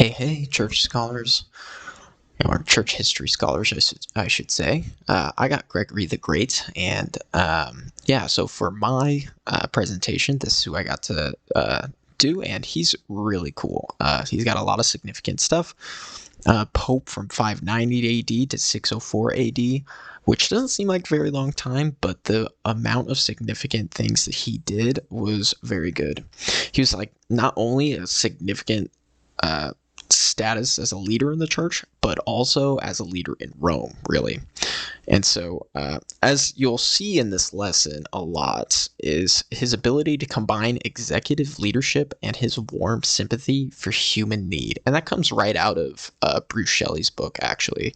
Hey, church scholars, or church history scholars, I should say. I got Gregory the Great, and yeah, so for my presentation, this is who I got to do, and he's really cool. He's got a lot of significant stuff. Pope from 590 AD to 604 AD, which doesn't seem like a very long time, but the amount of significant things that he did was very good. He was like not only a significant status as a leader in the church, but also as a leader in Rome, really. And so, as you'll see in this lesson a lot, is his ability to combine executive leadership and his warm sympathy for human need. And that comes right out of Bruce Shelley's book, actually.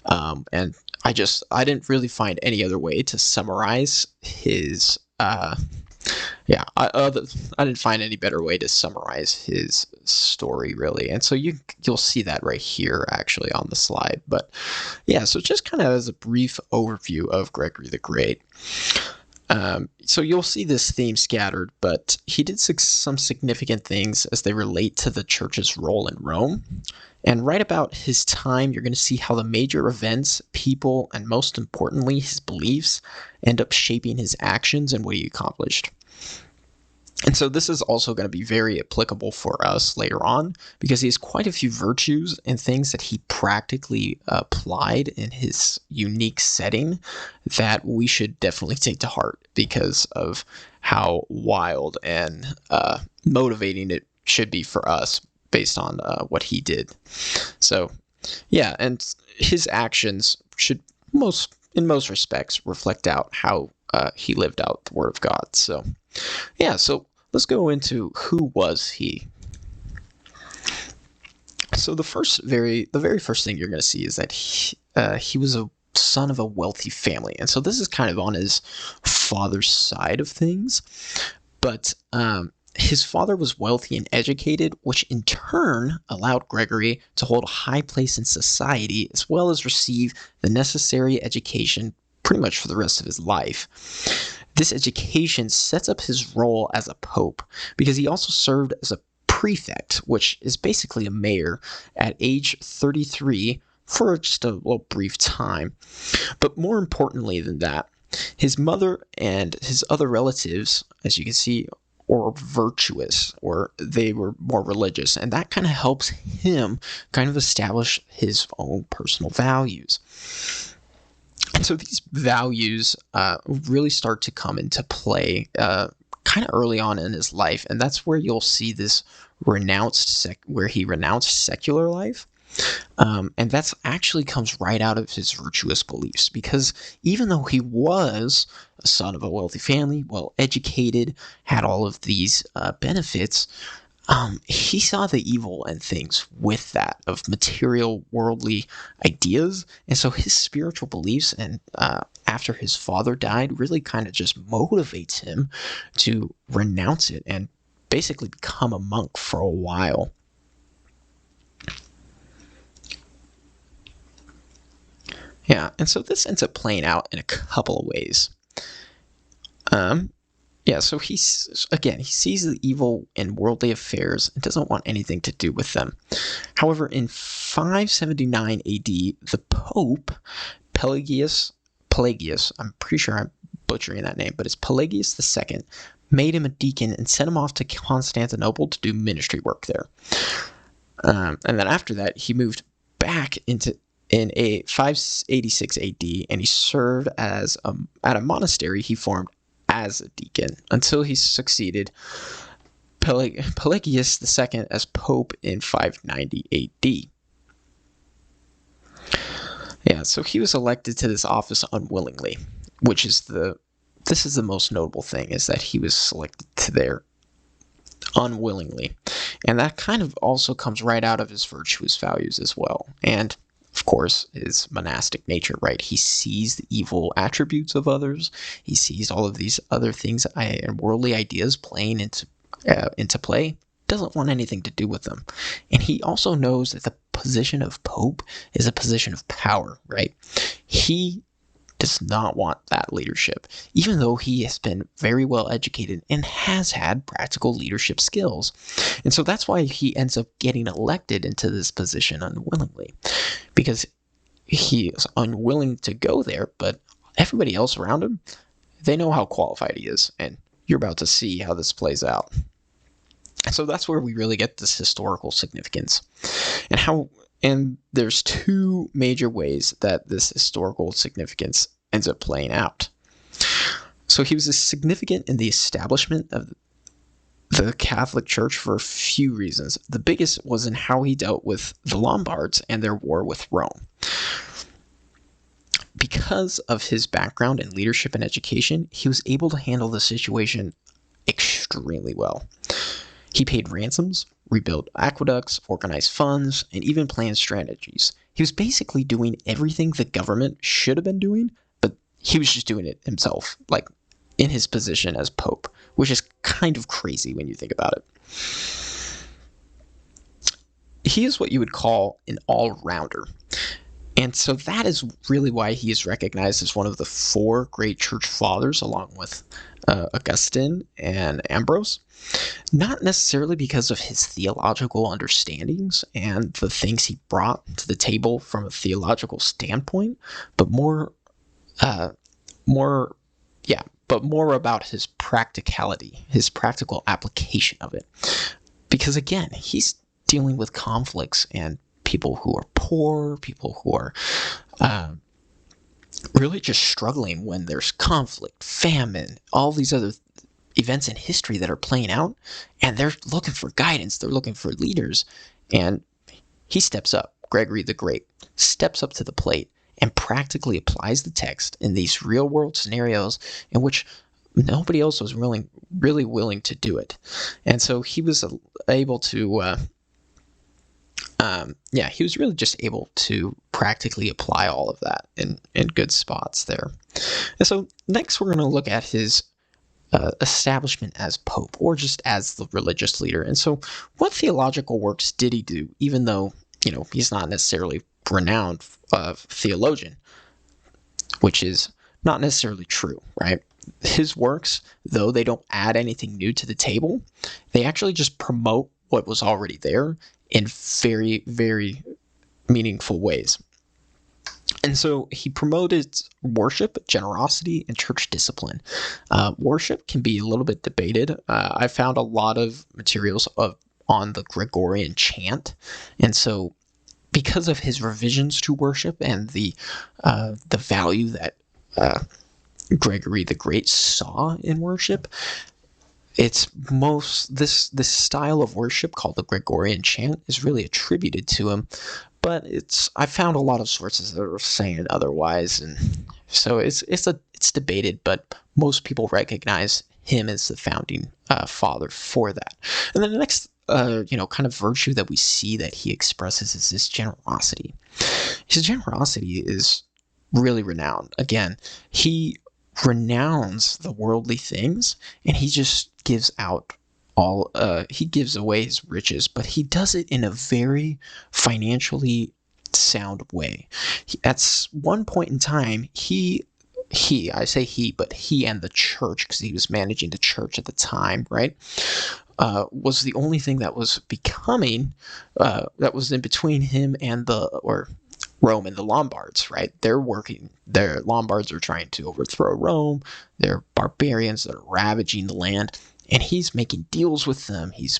And I didn't really find any other way to summarize his I didn't find any better way to summarize his story, really. And so you'll see that right here, actually, on the slide. But yeah, so just kind of as a brief overview of Gregory the Great. So you'll see this theme scattered, but he did some significant things as they relate to the church's role in Rome. And right about his time, you're going to see how the major events, people, and most importantly, his beliefs end up shaping his actions and what he accomplished. And so this is also going to be very applicable for us later on, because he has quite a few virtues and things that he practically applied in his unique setting that we should definitely take to heart because of how wild and motivating it should be for us based on what he did. So yeah, and his actions should in most respects reflect out how he lived out the Word of God. So yeah, so let's go into who was he. So the very first thing you're going to see is that he was a son of a wealthy family, and so this is kind of on his father's side of things. But his father was wealthy and educated, which in turn allowed Gregory to hold a high place in society as well as receive the necessary education pretty much for the rest of his life. This education sets up his role as a pope because he also served as a prefect, which is basically a mayor, at age 33 for just a little brief time. But more importantly than that, his mother and his other relatives, as you can see, were virtuous, or they were more religious, and that kind of helps him kind of establish his own personal values. And so these values really start to come into play kind of early on in his life, and that's where you'll see this where he renounced secular life. And that's actually comes right out of his virtuous beliefs, because even though he was a son of a wealthy family, well educated, had all of these benefits, he saw the evil and things with that of material worldly ideas. And so his spiritual beliefs, and after his father died, really kind of just motivates him to renounce it and basically become a monk for a while. Yeah, and so this ends up playing out in a couple of ways. Yeah, so he sees the evil in worldly affairs and doesn't want anything to do with them. However, in 579 AD, the Pope, Pelagius, I'm pretty sure I'm butchering that name, but it's Pelagius II, made him a deacon and sent him off to Constantinople to do ministry work there. And then after that, he moved back in 586 AD, and he served at a monastery he formed as a deacon until he succeeded Pelagius II as Pope in 590 AD. Yeah, so he was elected to this office unwillingly, which is the most notable thing, is that he was selected to there unwillingly. And that kind of also comes right out of his virtuous values as well. And of course, his monastic nature, right? He sees the evil attributes of others. He sees all of these other things and worldly ideas playing into play. Doesn't want anything to do with them. And he also knows that the position of Pope is a position of power, right? He does not want that leadership, even though he has been very well educated and has had practical leadership skills. And so that's why he ends up getting elected into this position unwillingly, because he is unwilling to go there, but everybody else around him, they know how qualified he is, and you're about to see how this plays out. So that's where we really get this historical significance, and there's two major ways that this historical significance ends up playing out. So he was significant in the establishment of the Catholic Church for a few reasons. The biggest was in how he dealt with the Lombards and their war with Rome. Because of his background in leadership and education, he was able to handle the situation extremely well. He paid ransoms, rebuilt aqueducts, organized funds, and even planned strategies. He was basically doing everything the government should have been doing, but he was just doing it himself, like in his position as Pope, which is kind of crazy when you think about it. He is what you would call an all-rounder. And so that is really why he is recognized as one of the four great church fathers, along with Augustine and Ambrose. Not necessarily because of his theological understandings and the things he brought to the table from a theological standpoint, but more about his practicality, his practical application of it. Because again, he's dealing with conflicts and people who are poor, people who are really just struggling when there's conflict, famine, all these other events in history that are playing out, and they're looking for guidance, they're looking for leaders, and he steps up. Gregory the Great steps up to the plate and practically applies the text in these real-world scenarios in which nobody else was really willing to do it. And so he was able to he was really just able to practically apply all of that in good spots there. And so next we're going to look at his establishment as Pope, or just as the religious leader. And so what theological works did he do, even though, he's not necessarily renowned theologian, which is not necessarily true, right? His works, though they don't add anything new to the table, they actually just promote what was already there in very, very meaningful ways. And so he promoted worship, generosity, and church discipline. Worship can be a little bit debated. I found a lot of materials on the Gregorian chant. And so because of his revisions to worship and the value that Gregory the Great saw in worship, this style of worship called the Gregorian chant is really attributed to him, but I found a lot of sources that are saying otherwise, and so it's debated, but most people recognize him as the founding father for that. And then the next kind of virtue that we see that he expresses is his generosity. His generosity is really renowned. Again, he renounces the worldly things, and he just gives out he gives away his riches, but he does it in a very financially sound way. At one point in time, I say he, but he and the church, because he was managing the church at the time, right, was the only thing that was becoming, that was in between him and Rome and the Lombards, right? Their Lombards are trying to overthrow Rome. They're barbarians that are ravaging the land, and he's making deals with them. He's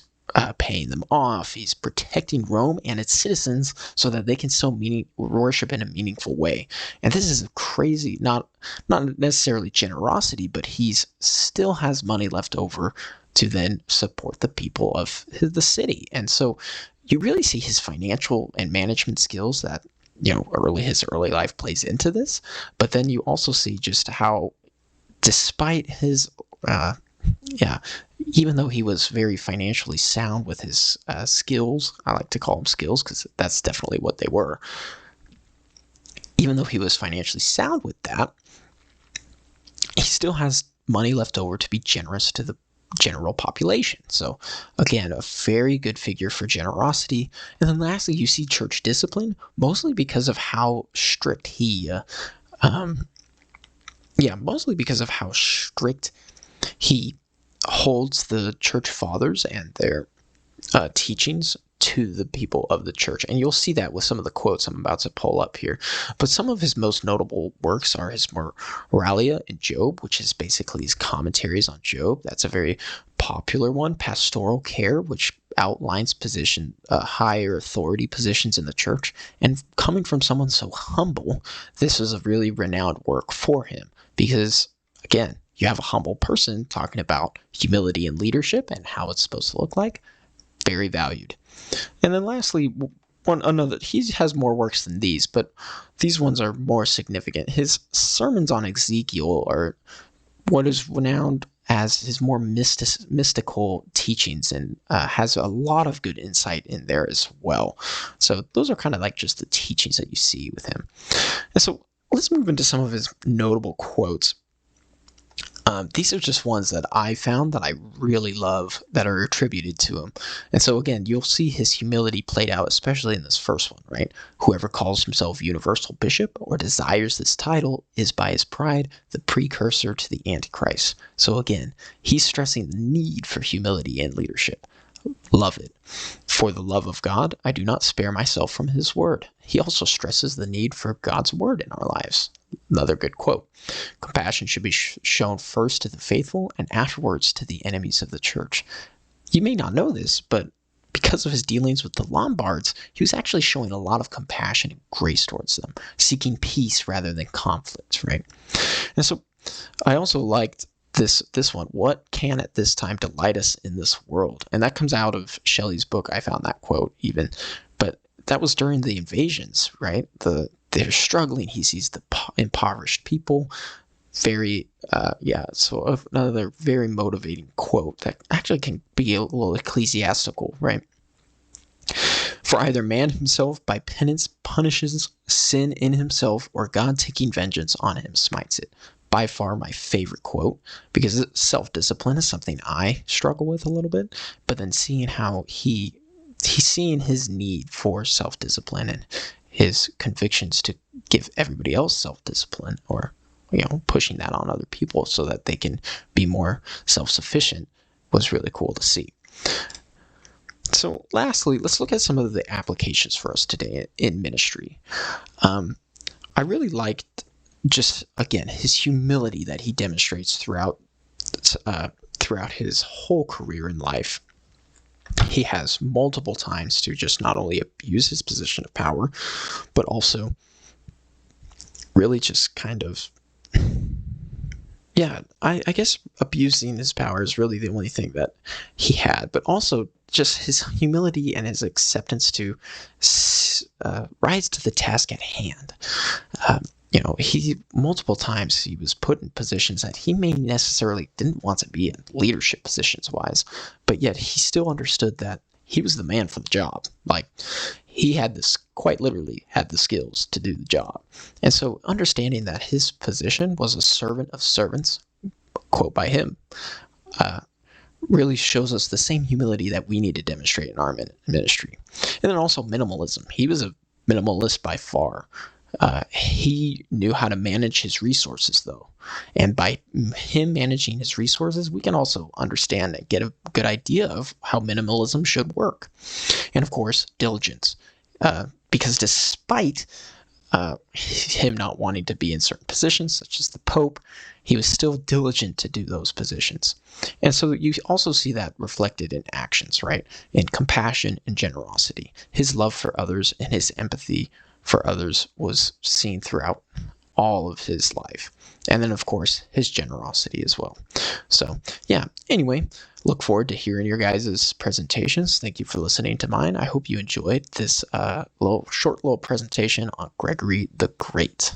paying them off. He's protecting Rome and its citizens so that they can still worship in a meaningful way. And this is crazy, not necessarily generosity, but he still has money left over to then support the people of the city. And so you really see his financial and management skills that his early life plays into this, but then you also see just how, despite his, even though he was very financially sound with his skills, I like to call them skills because that's definitely what they were. Even though he was financially sound with that, he still has money left over to be generous to the general population. So again, a very good figure for generosity. And then lastly, you see church discipline, mostly because of how strict he Yeah, mostly because of how strict he holds the church fathers and their teachings to the people of the church. And you'll see that with some of the quotes I'm about to pull up here. But some of his most notable works are his Moralia in Job, which is basically his commentaries on Job. That's a very popular one. Pastoral Care, which outlines higher authority positions in the church. And coming from someone so humble, this is a really renowned work for him because, again, you have a humble person talking about humility and leadership and how it's supposed to look like. Very valued. And then lastly, he has more works than these, but these ones are more significant. His sermons on Ezekiel are what is renowned as his more mystical teachings, and has a lot of good insight in there as well. So those are kind of like just the teachings that you see with him. And so let's move into some of his notable quotes. These are just ones that I found that I really love that are attributed to him. And so again, you'll see his humility played out, especially in this first one, right? Whoever calls himself universal bishop or desires this title is by his pride the precursor to the Antichrist. So again, he's stressing the need for humility and leadership. Love it. For the love of God, I do not spare myself from his word. He also stresses the need for God's word in our lives. Another good quote. Compassion should be shown first to the faithful and afterwards to the enemies of the church. You may not know this, but because of his dealings with the Lombards, he was actually showing a lot of compassion and grace towards them, seeking peace rather than conflict, right? And so I also liked this one. What can at this time delight us in this world? And that comes out of Shelley's book. I found that quote even, but that was during the invasions, right? They're struggling. He sees the impoverished people. So another very motivating quote that actually can be a little ecclesiastical, right? For either man himself by penance punishes sin in himself, or God taking vengeance on him smites it. By far my favorite quote, because self-discipline is something I struggle with a little bit, but then seeing how he's seeing his need for self-discipline and his convictions to give everybody else self-discipline, or pushing that on other people so that they can be more self-sufficient, was really cool to see. So lastly, let's look at some of the applications for us today in ministry. I really liked just, again, his humility that he demonstrates throughout his whole career in life. He has multiple times to just not only abuse his position of power, but also really just kind of, I guess abusing his power is really the only thing that he had, but also just his humility and his acceptance to rise to the task at hand. He multiple times he was put in positions that he may necessarily didn't want to be in, leadership positions wise, but yet he still understood that he was the man for the job. Like, he had quite literally had the skills to do the job. And so understanding that his position was a servant of servants, quote by him, really shows us the same humility that we need to demonstrate in our ministry. And then also minimalism. He was a minimalist by far. He knew how to manage his resources, though. And by him managing his resources, we can also understand and get a good idea of how minimalism should work. And of course, diligence. Because despite him not wanting to be in certain positions, such as the Pope, he was still diligent to do those positions. And so you also see that reflected in actions, right? In compassion and generosity. His love for others and his empathy for others was seen throughout all of his life. And then, of course, his generosity as well. So, anyway, look forward to hearing your guys' presentations. Thank you for listening to mine. I hope you enjoyed this short little presentation on Gregory the Great.